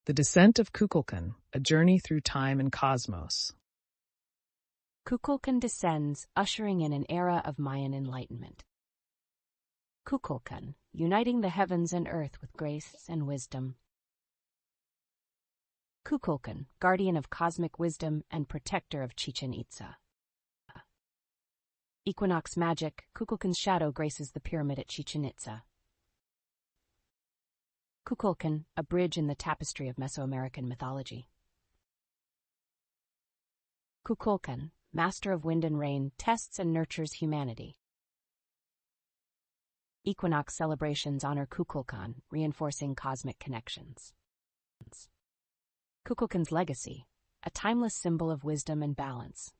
The Descent of Kukulkan, A Journey Through Time and Cosmos. Kukulkan descends, ushering in an era of Mayan enlightenment. Kukulkan, uniting the heavens and earth with grace and wisdom. Kukulkan, guardian of cosmic wisdom and protector of Chichen Itza. Equinox magic, Kukulkan's shadow graces the pyramid at Chichen Itza. Kukulkan, a bridge in the tapestry of Mesoamerican mythology. Kukulkan, master of wind and rain, tests and nurtures humanity. Equinox celebrations honor Kukulkan, reinforcing cosmic connections. Kukulkan's legacy, a timeless symbol of wisdom and balance.